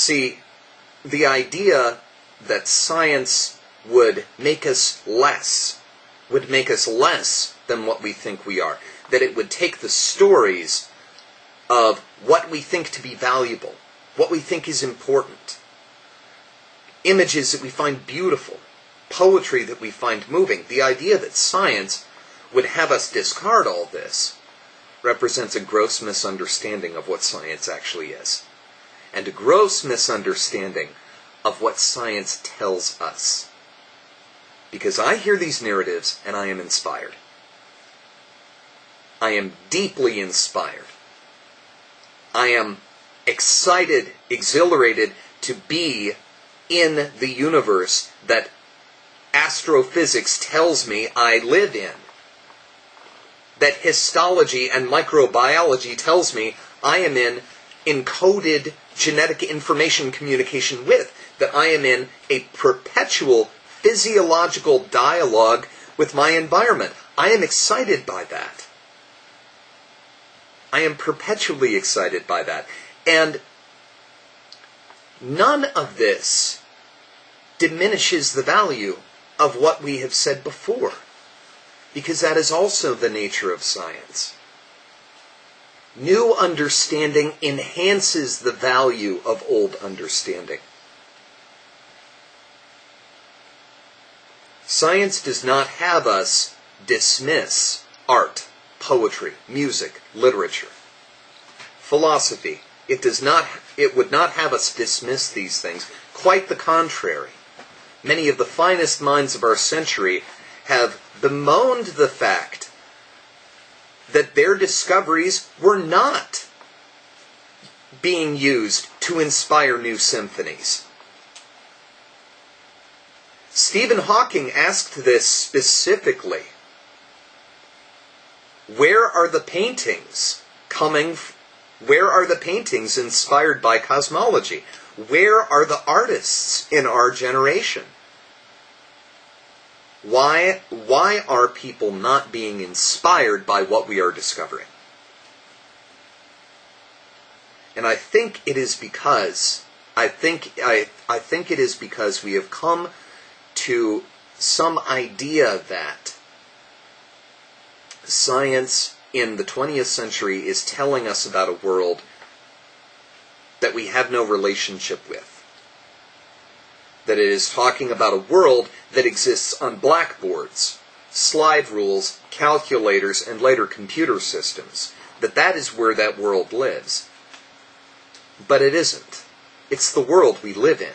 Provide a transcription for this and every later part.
See, the idea that science would make us less than what we think we are, that it would take the stories of what we think to be valuable, what we think is important, images that we find beautiful, poetry that we find moving. The idea that science would have us discard all this represents a gross misunderstanding of what science actually is, and a gross misunderstanding of what science tells us. Because I hear these narratives and I am inspired. I am deeply inspired. I am excited, exhilarated to be in the universe that astrophysics tells me I live in. That histology and microbiology tells me I am in encoded genetic information communication with. That I am in a perpetual physiological dialogue with my environment. I am excited by that. I am perpetually excited by that. And none of this diminishes the value of what we have said before, because that is also the nature of science. New understanding enhances the value of old understanding. Science does not have us dismiss art, poetry, music, literature, philosophy. It would not have us dismiss these things. Quite the contrary. Many of the finest minds of our century have bemoaned the fact that their discoveries were not being used to inspire new symphonies. Stephen Hawking asked this specifically. Where are the paintings inspired by cosmology? Where are the artists in our generation? Why are people not being inspired by what we are discovering? And I think it is because we have come to some idea that science in the 20th century is telling us about a world that we have no relationship with. That it is talking about a world that exists on blackboards, slide rules, calculators, and later computer systems. That is where that world lives. But it isn't. It's the world we live in.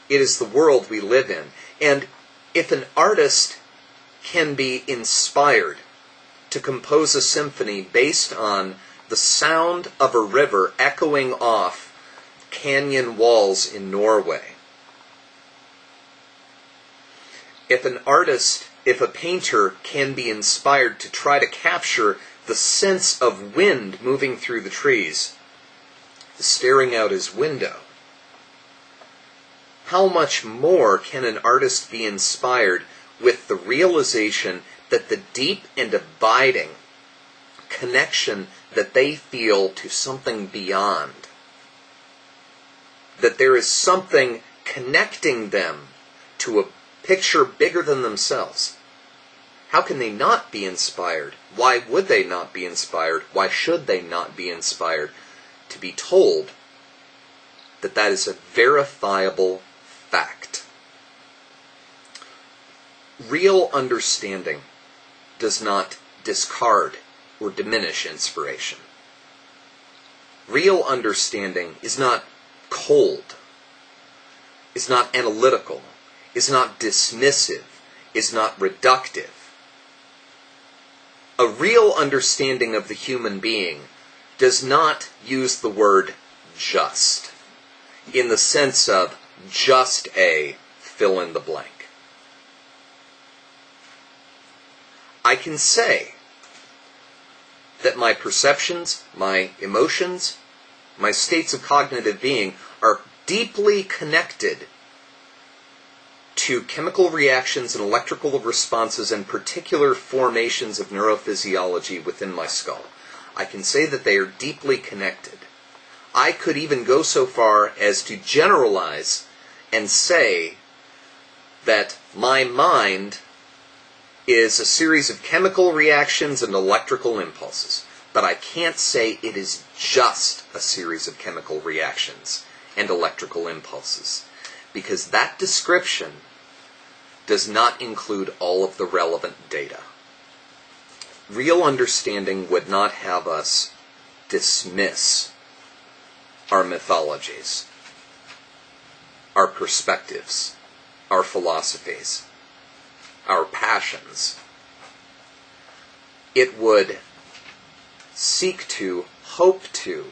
It is the world we live in. And if an artist can be inspired to compose a symphony based on the sound of a river echoing off canyon walls in Norway, if a painter can be inspired to try to capture the sense of wind moving through the trees, staring out his window, how much more can an artist be inspired with the realization that the deep and abiding connection that they feel to something beyond, that there is something connecting them to a picture bigger than themselves? How can they not be inspired? Why would they not be inspired? Why should they not be inspired to be told that that is a verifiable fact? Real understanding does not discard or diminish inspiration. Real understanding is not cold, is not analytical, is not dismissive, is not reductive. A real understanding of the human being does not use the word just in the sense of just a fill in the blank. I can say that my perceptions, my emotions, my states of cognitive being are deeply connected to chemical reactions and electrical responses and particular formations of neurophysiology within my skull. I can say that they are deeply connected. I could even go so far as to generalize and say that my mind is a series of chemical reactions and electrical impulses. But I can't say it is just a series of chemical reactions and electrical impulses, because that description does not include all of the relevant data. Real understanding would not have us dismiss our mythologies, our perspectives, our philosophies, our passions. It would seek to, hope to,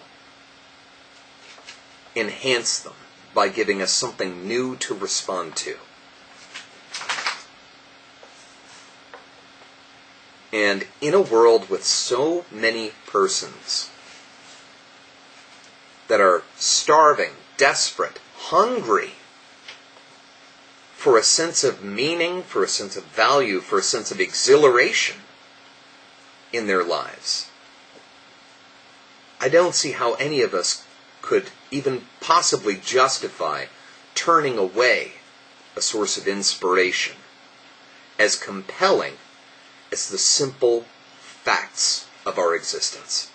enhance them by giving us something new to respond to. And in a world with so many persons that are starving, desperate, hungry for a sense of meaning, for a sense of value, for a sense of exhilaration in their lives, I don't see how any of us could even possibly justify turning away a source of inspiration as compelling as the simple facts of our existence.